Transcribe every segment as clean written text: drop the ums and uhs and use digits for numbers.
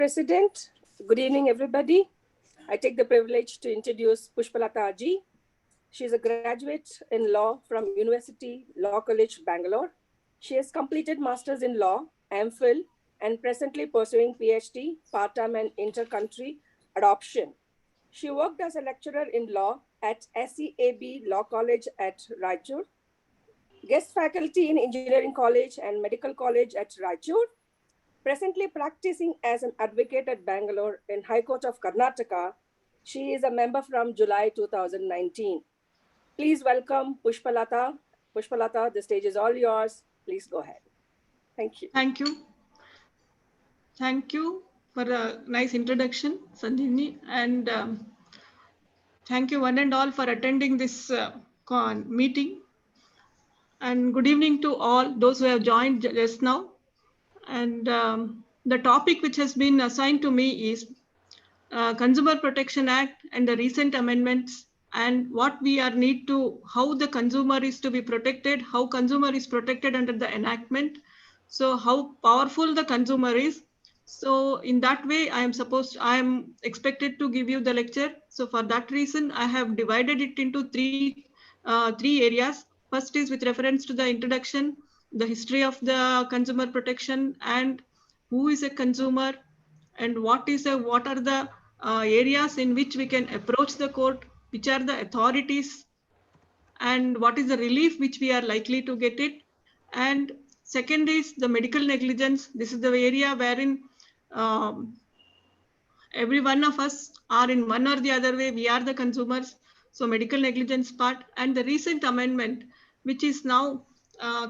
President, good evening, everybody. I take the privilege to introduce Pushpalata Aji. She is a graduate in law from University Law College, Bangalore. She has completed Masters in Law, MPhil, and presently pursuing PhD, part-time and inter-country adoption. She worked as a lecturer in law at SEAB Law College at Raichur, guest faculty in Engineering College and Medical College at Raichur, presently practicing as an advocate at Bangalore in High Court of Karnataka. She is a member from July 2019. Please welcome Pushpalata. Pushpalata, the stage is all yours. Please go ahead. Thank you. Thank you. Thank you for a nice introduction, Sanjini, and thank you one and all for attending this meeting. And good evening to all those who have joined just now. And the topic which has been assigned to me is Consumer Protection Act and the recent amendments, and what we are need to, how the consumer is to be protected, how consumer is protected under the enactment. So how powerful the consumer is. So in that way, I am expected to give you the lecture. So for that reason, I have divided it into three areas. First is with reference to the introduction, the history of the consumer protection, and who is a consumer, and what are the areas in which we can approach the court, which are the authorities, and what is the relief which we are likely to get it. And second is the medical negligence. This is the area wherein every one of us are in one or the other way, we are the consumers. So medical negligence part, and the recent amendment which is now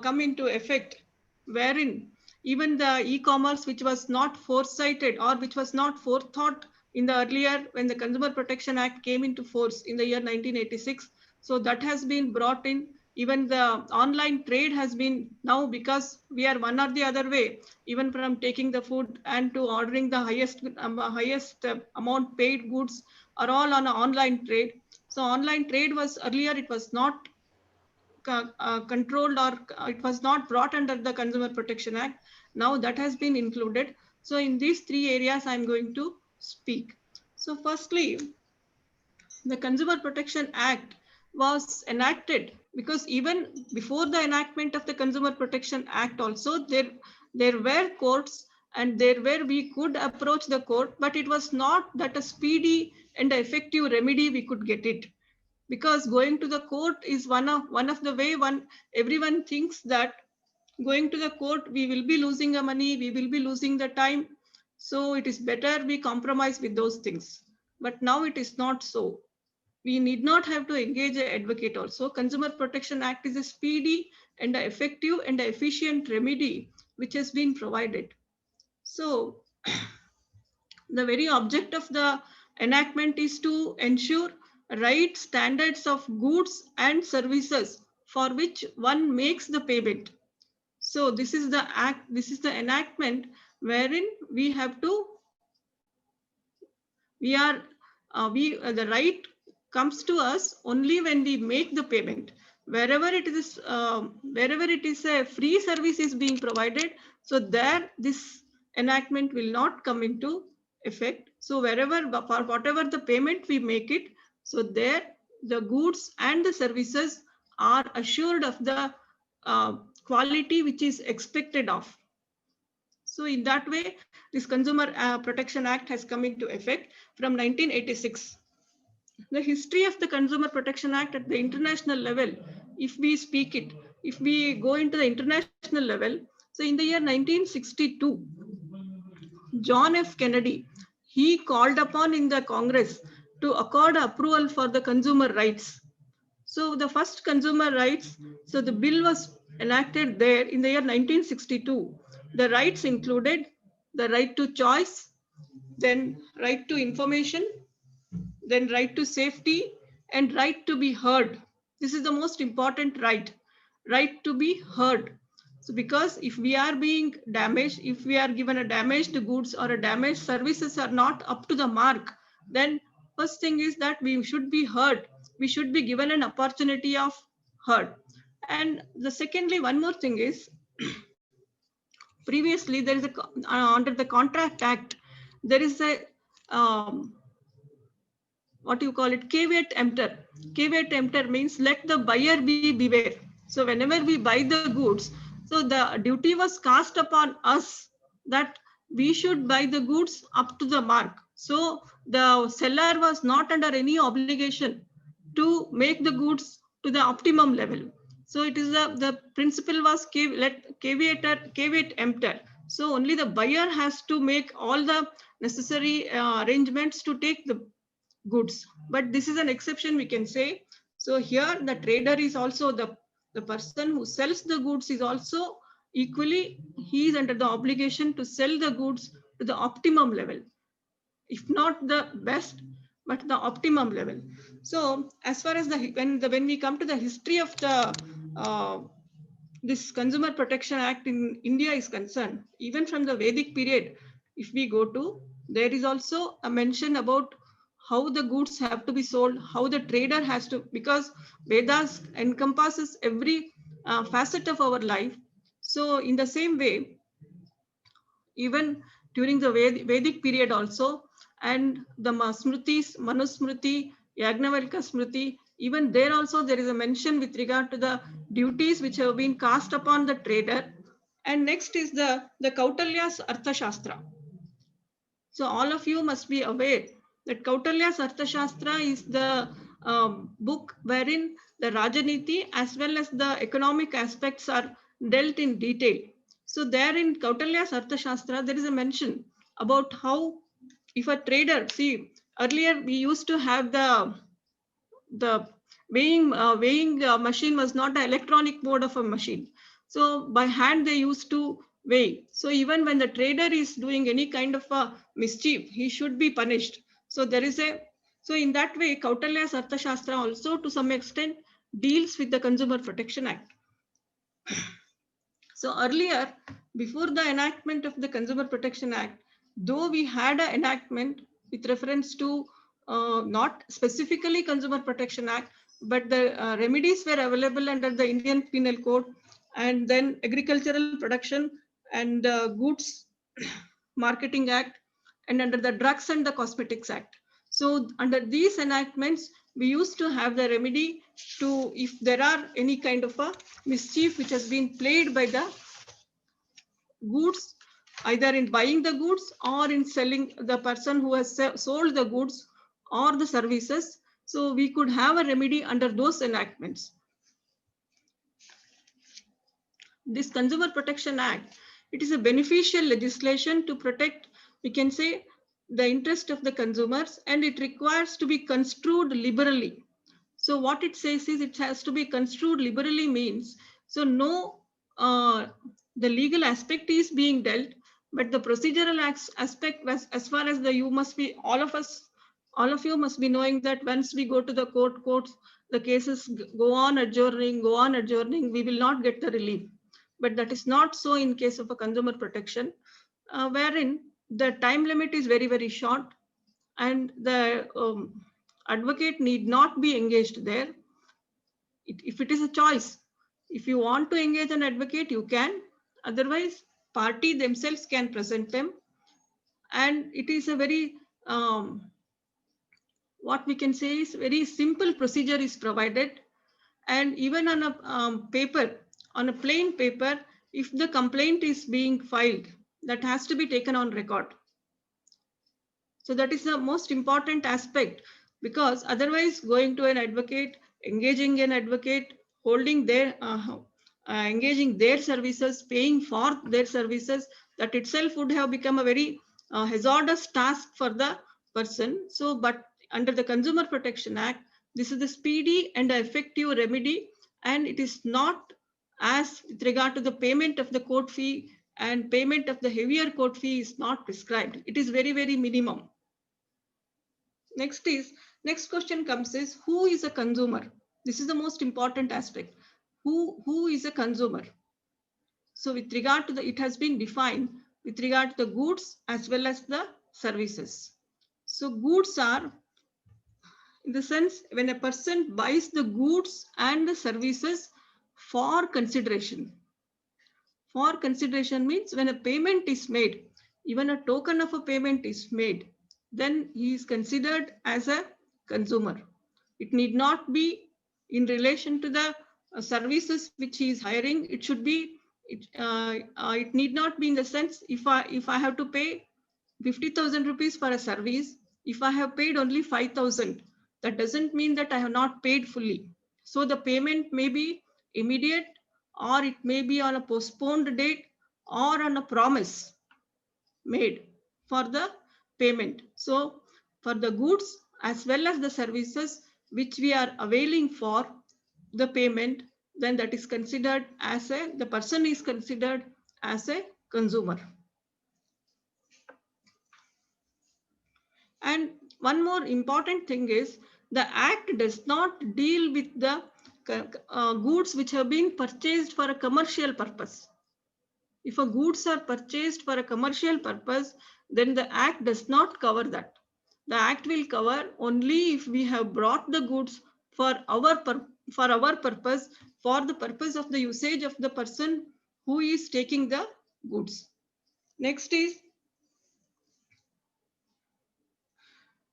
come into effect, wherein even the e-commerce which was not foresighted or which was not forethought in the earlier, when the Consumer Protection Act came into force in the year 1986. So that has been brought in. Even the online trade has been now, because we are one or the other way, even from taking the food and to ordering the highest amount paid goods are all on an online trade. So online trade was earlier, it was not controlled, or it was not brought under the Consumer Protection Act. Now that has been included. So in these three areas, I'm going to speak. So firstly, the Consumer Protection Act was enacted because even before the enactment of the Consumer Protection Act also, there were courts and there were, we could approach the court, but it was not that a speedy and effective remedy we could get it. Because going to the court is one of the way everyone thinks that going to the court, we will be losing the money, we will be losing the time. So it is better we compromise with those things. But now it is not so. We need not have to engage an advocate also. Consumer Protection Act is a speedy and effective and efficient remedy which has been provided. So the very object of the enactment is to ensure right standards of goods and services for which one makes the payment. So this is the act, this is the enactment wherein we have to, the right comes to us only when we make the payment. Wherever it is a free service is being provided, so there this enactment will not come into effect. So wherever, for whatever the payment we make it, so there the goods and the services are assured of the quality which is expected of. So in that way, this Consumer Protection Act has come into effect from 1986. The history of the Consumer Protection Act at the international level, if we speak it, if we go into the international level, so in the year 1962, John F. Kennedy, he called upon in the Congress to accord approval for the consumer rights. So the first consumer rights, so the bill was enacted there in the year 1962. The rights included the right to choice, then right to information, then right to safety, and right to be heard. This is the most important right to be heard. So because if we are being damaged, if we are given a damaged goods or a damaged services are not up to the mark, then first thing is that we should be heard. We should be given an opportunity of heard. And the secondly, one more thing is, previously there is under the Contract Act, there is a what you call it, caveat emptor. Caveat emptor means let the buyer be beware. So whenever we buy the goods, so the duty was cast upon us that we should buy the goods up to the mark. So the seller was not under any obligation to make the goods to the optimum level. So it is the principle was caveat emptor. So only the buyer has to make all the necessary arrangements to take the goods. But this is an exception, we can say. So here the trader is also the person who sells the goods is also equally, he is under the obligation to sell the goods to the optimum level, if not the best, but the optimum level. So as far as when we come to the history of the this Consumer Protection Act in India is concerned, even from the Vedic period, if we go to, there is also a mention about how the goods have to be sold, how the trader has to, because Vedas encompasses every facet of our life. So in the same way, even during the Vedic period also, and the Smritis, Manusmriti, Yagnavalkya Smriti, even there also there is a mention with regard to the duties which have been cast upon the trader. And next is the Kautalya's Arthashastra. So all of you must be aware that Kautalya's Arthashastra is the book wherein the Rajaniti as well as the economic aspects are dealt in detail. So there in Kautalya's Arthashastra, there is a mention about how if a trader, see, earlier we used to have the weighing machine was not an electronic mode of a machine. So by hand they used to weigh. So even when the trader is doing any kind of a mischief, he should be punished. So there is so in that way, Kautalya's Arthashastra also to some extent deals with the Consumer Protection Act. So earlier, before the enactment of the Consumer Protection Act, though we had an enactment with reference to not specifically Consumer Protection Act, but the remedies were available under the Indian Penal Code, and then Agricultural Production and Goods Marketing Act, and under the Drugs and the Cosmetics Act. So under these enactments, we used to have the remedy to, if there are any kind of a mischief which has been played by the goods, either in buying the goods or in selling, the person who has sold the goods or the services. So we could have a remedy under those enactments. This Consumer Protection Act, it is a beneficial legislation to protect, we can say, the interest of the consumers, and it requires to be construed liberally. So what it says is it has to be construed liberally means, so no, the legal aspect is being dealt, but the procedural aspect, as far as the, you must be, all of you must be knowing that once we go to the courts, the cases go on adjourning, we will not get the relief. But that is not so in case of a consumer protection, wherein the time limit is very, very short, and the advocate need not be engaged there. If it is a choice, if you want to engage an advocate, you can. Otherwise, party themselves can present them. And it is a very, what we can say is very simple procedure is provided. And even on a paper, on a plain paper, if the complaint is being filed, that has to be taken on record. So that is the most important aspect, because otherwise going to an advocate, engaging an advocate, holding their, engaging their services, paying for their services, that itself would have become a very hazardous task for the person. So, but under the Consumer Protection Act, this is the speedy and effective remedy, and it is not as with regard to the payment of the court fee, and payment of the heavier court fee is not prescribed. It is very, very minimum. Next question comes is, who is a consumer? This is the most important aspect. Who is a consumer? So with regard to it has been defined with regard to the goods as well as the services. So goods are, in the sense, when a person buys the goods and the services for consideration. For consideration means when a payment is made, even a token of a payment is made, then he is considered as a consumer. It need not be in relation to the services which he is hiring. It should be, it need not be in the sense, if I have to pay 50,000 rupees for a service, if I have paid only 5,000, that doesn't mean that I have not paid fully. So the payment may be immediate, or it may be on a postponed date, or on a promise made for the payment. So for the goods as well as the services which we are availing for the payment, then that is considered as the person is considered as a consumer. And one more important thing is, the act does not deal with the goods which have been purchased for a commercial purpose. If a goods are purchased for a commercial purpose, then the act does not cover that. The act will cover only if we have brought the goods for our purpose, for the purpose of the usage of the person who is taking the goods. Next is,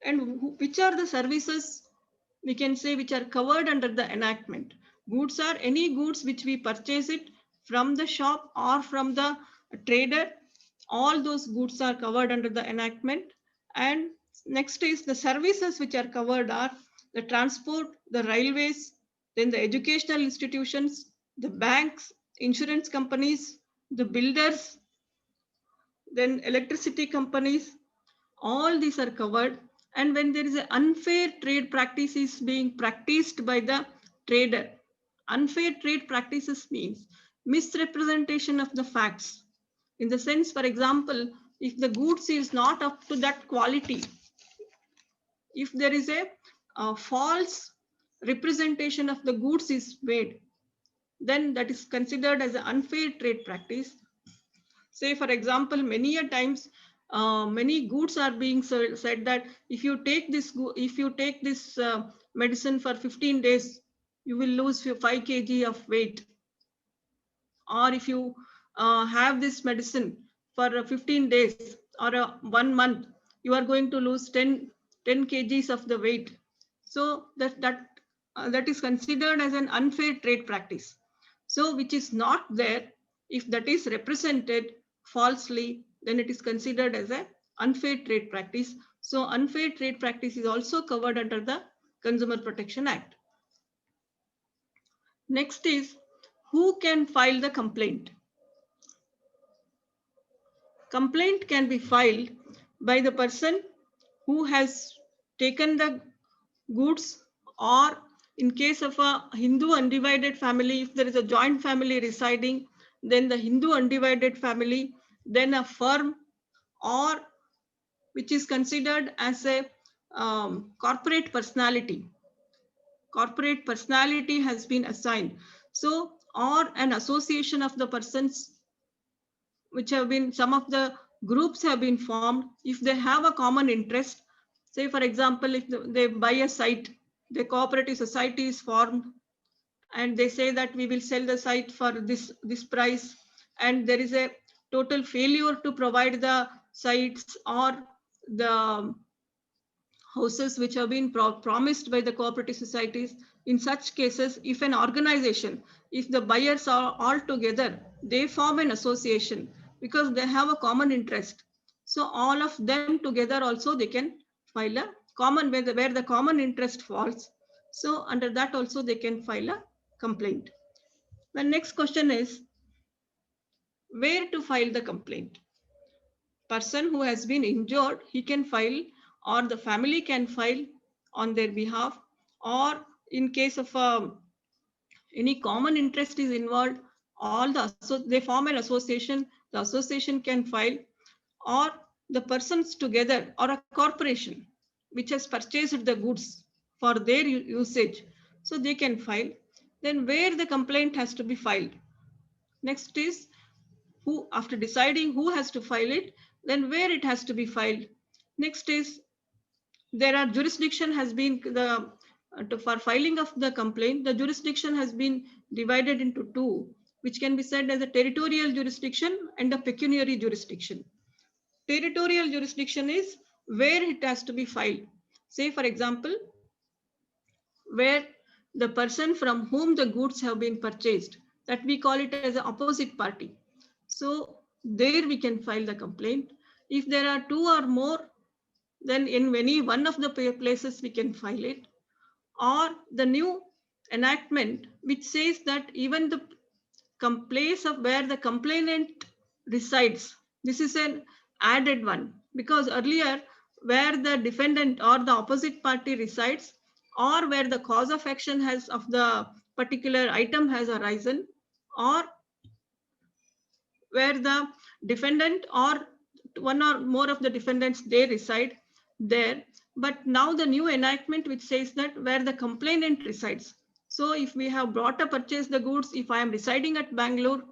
and which are the services we can say which are covered under the enactment. Goods are any goods which we purchase it from the shop or from the trader. All those goods are covered under the enactment. And next is the services which are covered are the transport, the railways, then the educational institutions, the banks, insurance companies, the builders, then electricity companies. All these are covered. And when there is an unfair trade practice is being practiced by the trader, unfair trade practices means misrepresentation of the facts. In the sense, for example, if the goods is not up to that quality, if there is a false representation of the goods is made, then that is considered as an unfair trade practice. Say, for example, many a times, many goods are being said that if you take this medicine for 15 days, you will lose 5 kg of weight. Or if you have this medicine for 15 days or 1 month, you are going to lose 10 kgs of the weight. So that is considered as an unfair trade practice. So which is not there, if that is represented falsely, then it is considered as an unfair trade practice. So unfair trade practice is also covered under the Consumer Protection Act. Next is, who can file the complaint? Complaint can be filed by the person who has taken the goods, or in case of a Hindu undivided family, if there is a joint family residing, then the Hindu undivided family, then a firm, or which is considered as a corporate personality. Corporate personality has been assigned. So, or an association of the persons which have been, some of the groups have been formed. If they have a common interest, say for example, if they buy a site, the cooperative society is formed, and they say that we will sell the site for this price, and there is a total failure to provide the sites or the houses which have been promised by the cooperative societies. In such cases, if an organization, if the buyers are all together, they form an association because they have a common interest. So all of them together also they can file a common, where the common interest falls. So under that also they can file a complaint. The next question is, where to file the complaint? Person who has been injured, he can file, or the family can file on their behalf, or in case of any common interest is involved, they form an association, the association can file, or the persons together, or a corporation which has purchased the goods for their usage, so they can file. Then where the complaint has to be filed? Next is, who, after deciding who has to file it, then where it has to be filed. Next is, there are jurisdiction has been for filing of the complaint, the jurisdiction has been divided into two, which can be said as a territorial jurisdiction and a pecuniary jurisdiction. Territorial jurisdiction is where it has to be filed. Say, for example, where the person from whom the goods have been purchased, that we call it as an opposite party. So there we can file the complaint. If there are two or more, then in any one of the places we can file it. Or the new enactment which says that even the place of where the complainant resides, this is an added one, because earlier where the defendant or the opposite party resides, or where the cause of action has of the particular item has arisen, or where the defendant or one or more of the defendants, they reside there. But now the new enactment which says that where the complainant resides. So if we have brought or purchased the goods, if I am residing at Bangalore,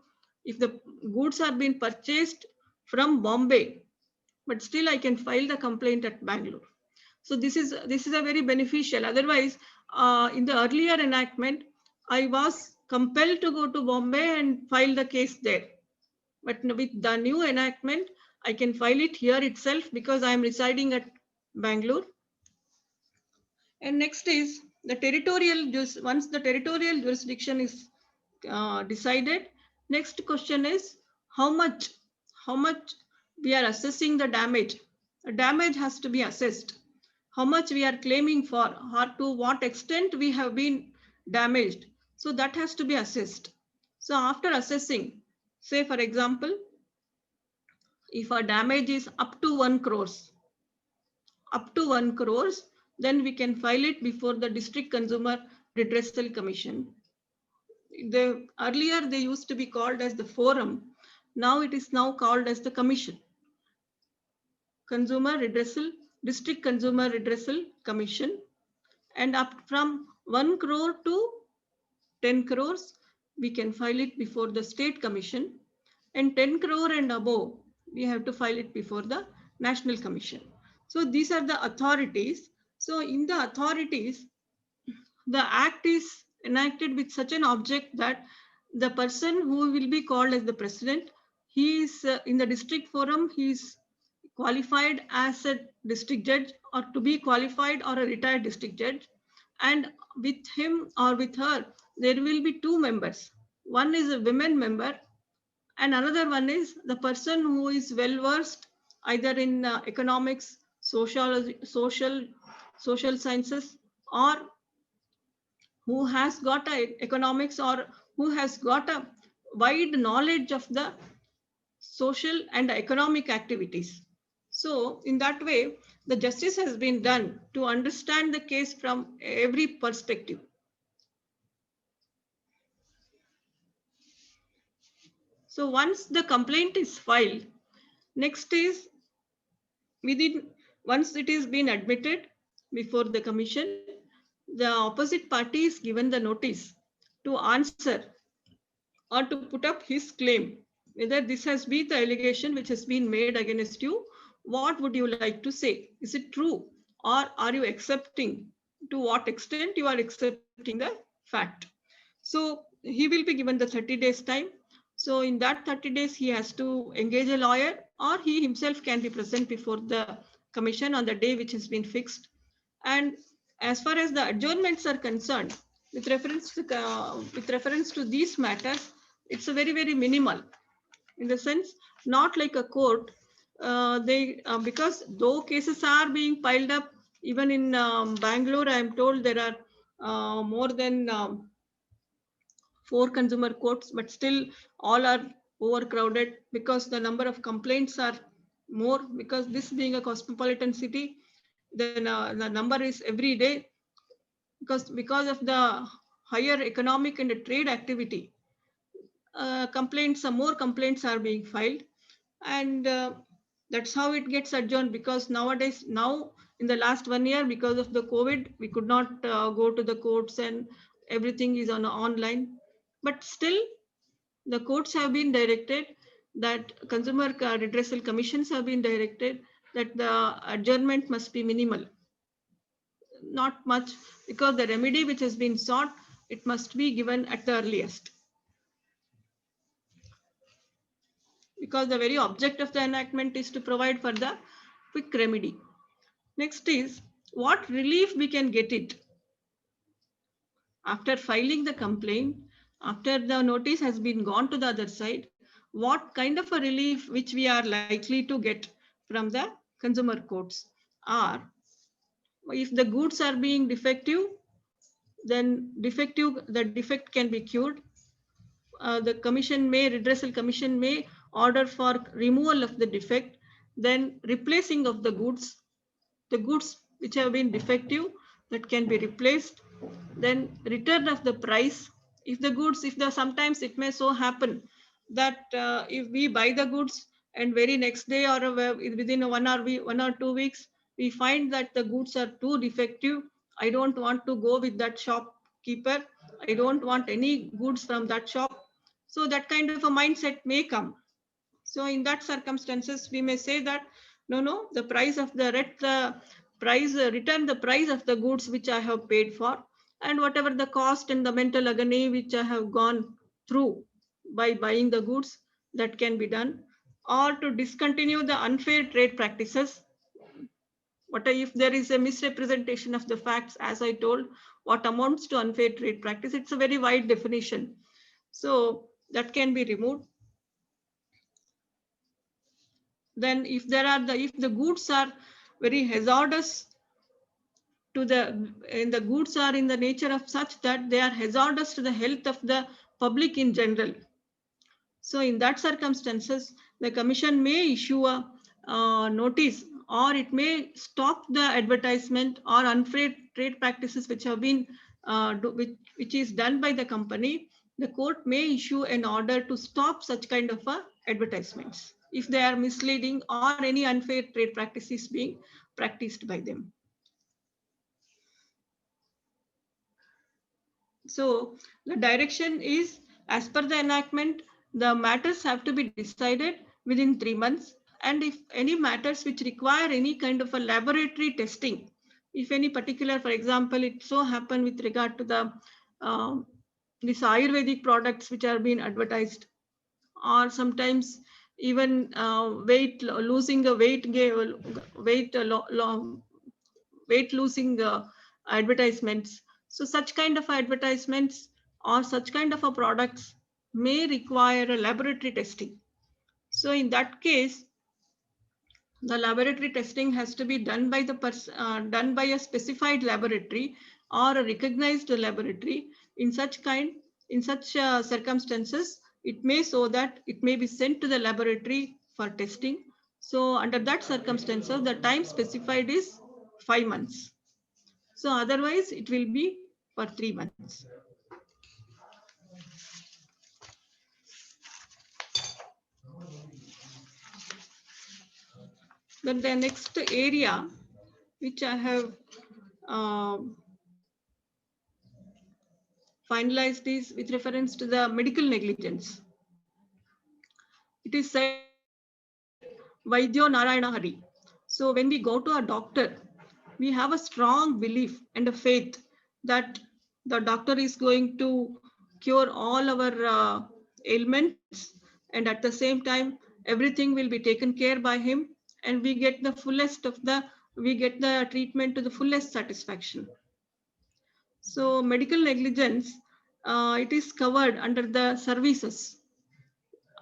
if the goods are being purchased from Bombay, but still I can file the complaint at Bangalore. So this is a very beneficial. Otherwise, in the earlier enactment, I was compelled to go to Bombay and file the case there. But with the new enactment, I can file it here itself because I am residing at Bangalore. And next is the territorial, once the territorial jurisdiction is decided, next question is how much we are assessing the damage. The damage has to be assessed. How much we are claiming for, or to what extent we have been damaged. So that has to be assessed. So after assessing, say for example, if our damage is up to 1 crores, then we can file it before the District Consumer Redressal Commission. Earlier they used to be called as the forum. Now it is now called as the commission. District Consumer Redressal Commission. And up from 1 crore to 10 crores, we can file it before the State Commission. And 10 crore and above, we have to file it before the National Commission. So these are the authorities. So in the authorities, the act is enacted with such an object that the person who will be called as the president, he is in the district forum, he is qualified as a district judge or to be qualified or a retired district judge. And with him or with her, there will be 2 members. One is a women member and another one is the person who is well versed either in economics, social sciences, or who has got a economics or who has got a wide knowledge of the social and economic activities. So in that way, the justice has been done to understand the case from every perspective. So once the complaint is filed, next is once it is been admitted before the commission, the opposite party is given the notice to answer or to put up his claim. Whether this has been the allegation which has been made against you, what would you like to say? Is it true? Or are you accepting? To what extent you are accepting the fact? So he will be given the 30 days time. So in that 30 days, he has to engage a lawyer or he himself can be present before the commission on the day which has been fixed. And as far as the adjournments are concerned, with reference to these matters, it's a very, very minimal. In the sense, not like a court, because though cases are being piled up, even in Bangalore, I am told there are more than 4 consumer courts, but still all are overcrowded because the number of complaints are more, because this being a cosmopolitan city, then the number is every day, because of the higher economic and trade activity, more complaints are being filed, and that's how it gets adjourned. Because nowadays, now in the last 1 year, because of the COVID, we could not go to the courts and everything is online. But still, the courts have been directed, that consumer redressal commissions have been directed that the adjournment must be minimal. Not much, because the remedy which has been sought, it must be given at the earliest. because the very object of the enactment is to provide for the quick remedy. Next is what relief we can get it. After filing the complaint, after the notice has been gone to the other side, what kind of a relief which we are likely to get from the consumer courts are, if the goods are being defective, then the defect can be cured. The redressal commission may order for removal of the defect, then replacing of the goods which have been defective, that can be replaced, then return of the price. Sometimes it may so happen that if we buy the goods and very next day or within 1 or 2 weeks, we find that the goods are too defective. I don't want to go with that shopkeeper. I don't want any goods from that shop. So that kind of a mindset may come. So in that circumstances, we may say that no, the price of return the price of the goods which I have paid for, and whatever the cost and the mental agony which I have gone through by buying the goods, that can be done. Or to discontinue the unfair trade practices. What if there is a misrepresentation of the facts, as I told, what amounts to unfair trade practice? It's a very wide definition. So that can be removed. Then if the goods are very hazardous the goods are in the nature of such that they are hazardous to the health of the public in general. So in that circumstances, the commission may issue a notice, or it may stop the advertisement or unfair trade practices which have been which is done by the company. The court may issue an order to stop such kind of advertisements if they are misleading or any unfair trade practices being practiced by them. So the direction is, as per the enactment, the matters have to be decided within 3 months. And if any matters which require any kind of a laboratory testing, if any particular, for example, it so happened with regard to the these Ayurvedic products which are being advertised, or sometimes even weight losing advertisements. So such kind of advertisements or such kind of products may require a laboratory testing. So in that case, the laboratory testing has to be done by a specified laboratory or a recognized laboratory. In such circumstances, it may be sent to the laboratory for testing. So under that circumstances, the time specified is 5 months. So otherwise, it will be for 3 months. Then the next area which I have finalized is with reference to the medical negligence. It is said Vaidyo Narayana Hari. So when we go to a doctor, we have a strong belief and a faith that the doctor is going to cure all our ailments, and at the same time, everything will be taken care by him, and we get the treatment to the fullest satisfaction. So medical negligence, it is covered under the services.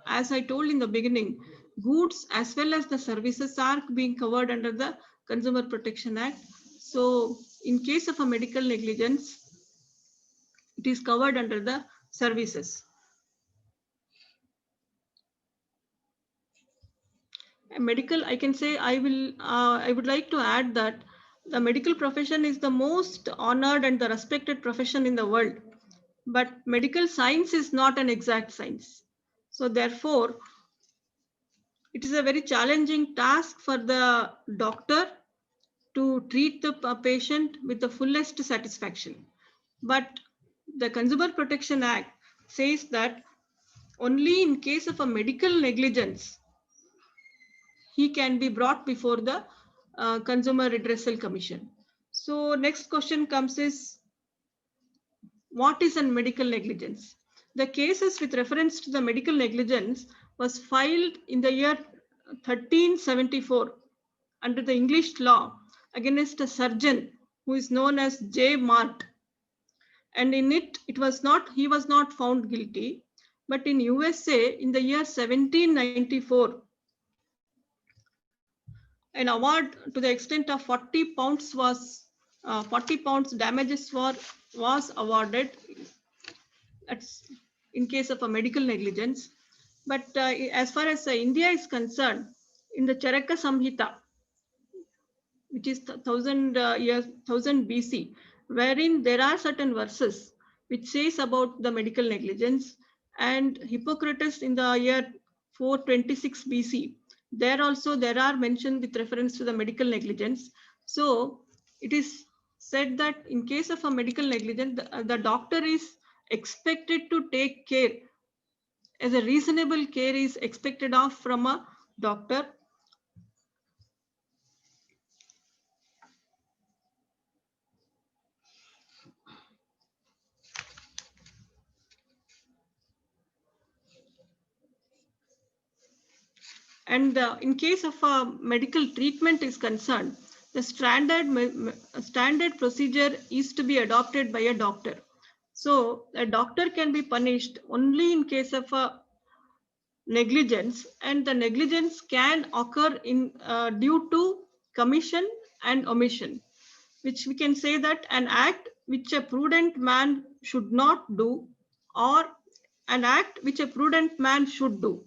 As I told in the beginning, goods as well as the services are being covered under the Consumer Protection Act. So in case of a medical negligence, it is covered under the services. I can say I would like to add that the medical profession is the most honored and the respected profession in the world. But medical science is not an exact science. So therefore, it is a very challenging task for the doctor to treat the patient with the fullest satisfaction. But the Consumer Protection Act says that only in case of a medical negligence, he can be brought before the Consumer Redressal Commission. So next question comes is, what is a medical negligence? The cases with reference to the medical negligence was filed in the year 1374 under the English law against a surgeon who is known as J. Mart. And in it, he was not found guilty. But in USA, in the year 1794, an award to the extent of 40 pounds damages was awarded. That's in case of a medical negligence. But as far as India is concerned, in the Charaka Samhita, which is 1000 BC, wherein there are certain verses which says about the medical negligence, and Hippocrates in the year 426 BC, there are mentioned with reference to the medical negligence. So it is said that in case of a medical negligence, the doctor is expected to take care, as a reasonable care is expected of from a doctor. And in case of a medical treatment is concerned, the standard procedure is to be adopted by a doctor. So a doctor can be punished only in case of a negligence, and the negligence can occur in due to commission and omission, which we can say that an act which a prudent man should not do, or an act which a prudent man should do.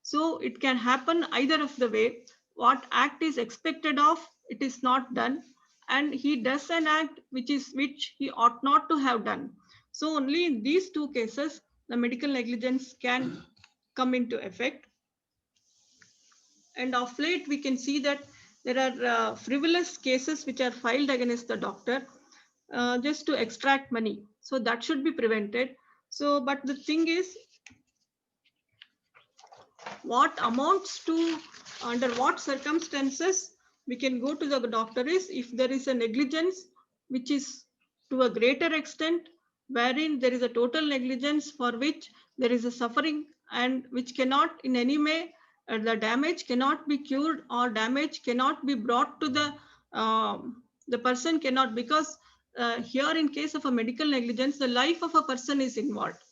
So it can happen either of the way. What act is expected of, it is not done, and he does an act which he ought not to have done. So only in these two cases, the medical negligence can come into effect. And of late, we can see that there are frivolous cases which are filed against the doctor just to extract money. So that should be prevented. So, but the thing is, what amounts to, under what circumstances we can go to the doctor is if there is a negligence which is to a greater extent, wherein there is a total negligence for which there is a suffering and which cannot in any way, the damage cannot be cured, or damage cannot be brought to the person cannot, because here in case of a medical negligence, the life of a person is involved.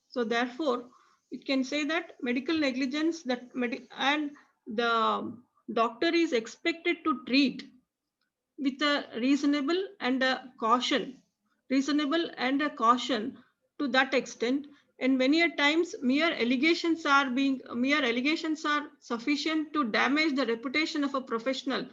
So therefore, it can say that medical negligence and the doctor is expected to treat with a reasonable and a caution to that extent. And many a times mere allegations are sufficient to damage the reputation of a professional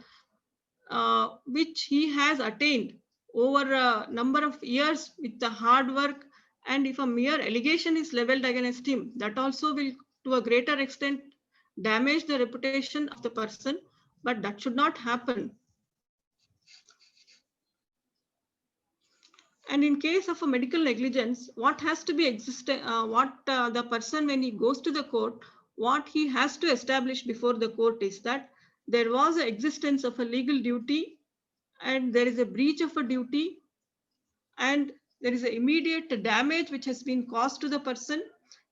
which he has attained over a number of years with the hard work. And if a mere allegation is leveled against him, that also will to a greater extent damage the reputation of the person, but that should not happen. And in case of a medical negligence, what has to be the person, when he goes to the court, what he has to establish before the court is that there was an existence of a legal duty, and there is a breach of a duty, and there is an immediate damage which has been caused to the person.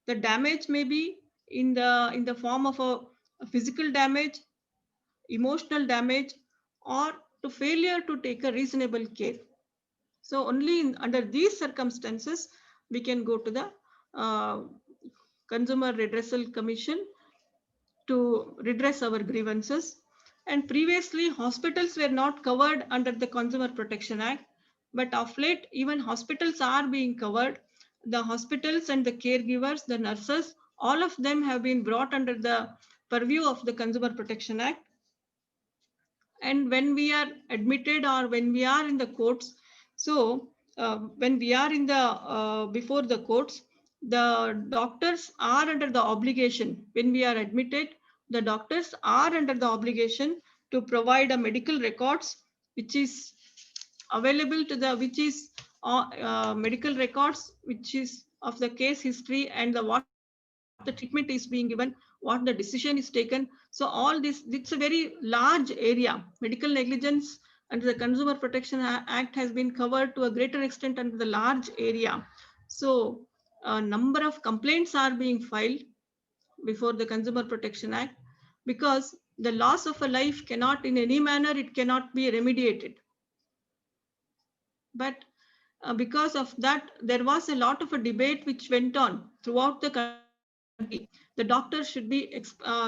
The damage may be in the form of a physical damage, emotional damage, or to failure to take a reasonable care. So only under these circumstances, we can go to the Consumer Redressal Commission to redress our grievances. And previously, hospitals were not covered under the Consumer Protection Act, but of late, even hospitals are being covered. The hospitals and the caregivers, the nurses, all of them have been brought under the purview of the Consumer Protection Act. And when we are admitted or when we are in the courts, so when we are in the before the courts, the doctors are under the obligation. When we are admitted, the doctors are under the obligation to provide a medical records which is available to the medical records which is of the case history and what the treatment is being given, what the decision is taken. So all this, it's a very large area. Medical negligence under the Consumer Protection Act has been covered to a greater extent under the large area. So a number of complaints are being filed. before the Consumer Protection Act, because the loss of a life cannot in any manner, it cannot be remediated. But because of that, there was a lot of a debate which went on throughout the country. The doctors should be,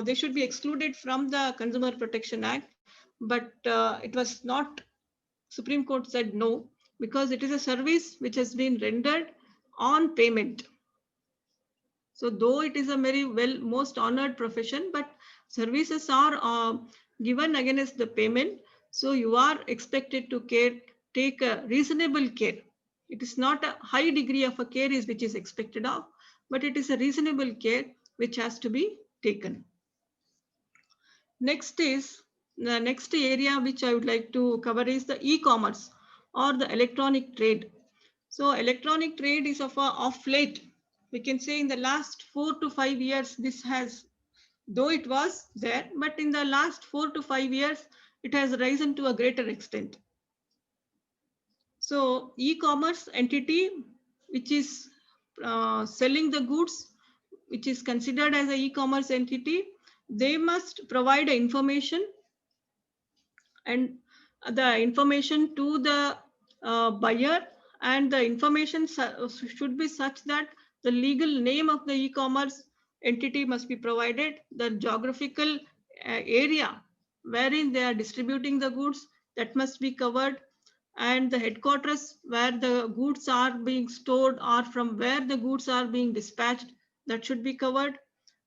they should be excluded from the Consumer Protection Act, but it was not, Supreme Court said no, because it is a service which has been rendered on payment. So though it is a very well, most honored profession, but services are given against the payment. So you are expected to take a reasonable care. It is not a high degree of a care is which is expected of, but it is a reasonable care which has to be taken. Next is the next area which I would like to cover is the e-commerce or the electronic trade. So electronic trade is of late, we can say in the last 4 to 5 years, this has, though it was there, but in the last 4 to 5 years, it has risen to a greater extent. So e-commerce entity, which is selling the goods, which is considered as an e-commerce entity, they must provide information, and the information to the buyer, and the information should be such that the legal name of the e-commerce entity must be provided, the geographical area wherein they are distributing the goods, that must be covered, and the headquarters where the goods are being stored or from where the goods are being dispatched, that should be covered.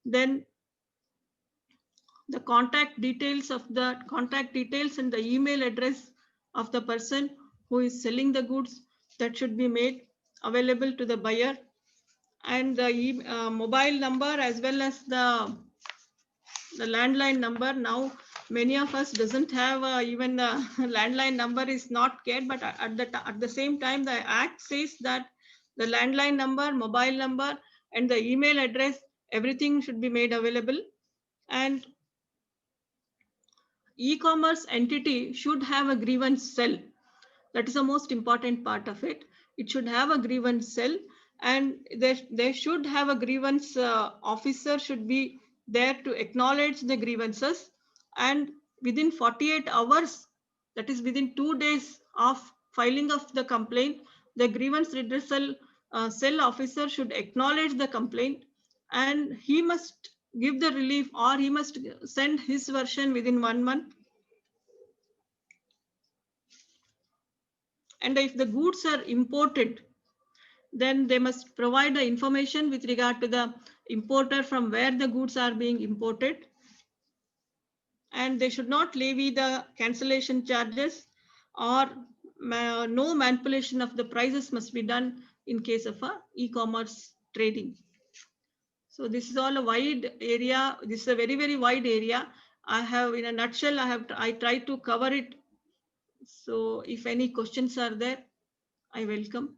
Then the contact details and the email address of the person who is selling the goods, that should be made available to the buyer, and the mobile number as well as the landline number. Now many of us doesn't have even the landline number is not cared, but at the same time the act says that the landline number, mobile number, and the email address, everything should be made available. And e-commerce entity should have a grievance cell. That is the most important part of it. It should have a grievance cell, and they should have a grievance officer should be there to acknowledge the grievances, and within 48 hours, that is within 2 days of filing of the complaint, the grievance redressal cell officer should acknowledge the complaint, and he must give the relief, or he must send his version within 1 month. And if the goods are imported, then they must provide the information with regard to the importer from where the goods are being imported. And they should not levy the cancellation charges, or no manipulation of the prices must be done in case of a e-commerce trading. So this is all a wide area. This is a very, very wide area. I have, in a nutshell, I tried to cover it. So if any questions are there, I welcome.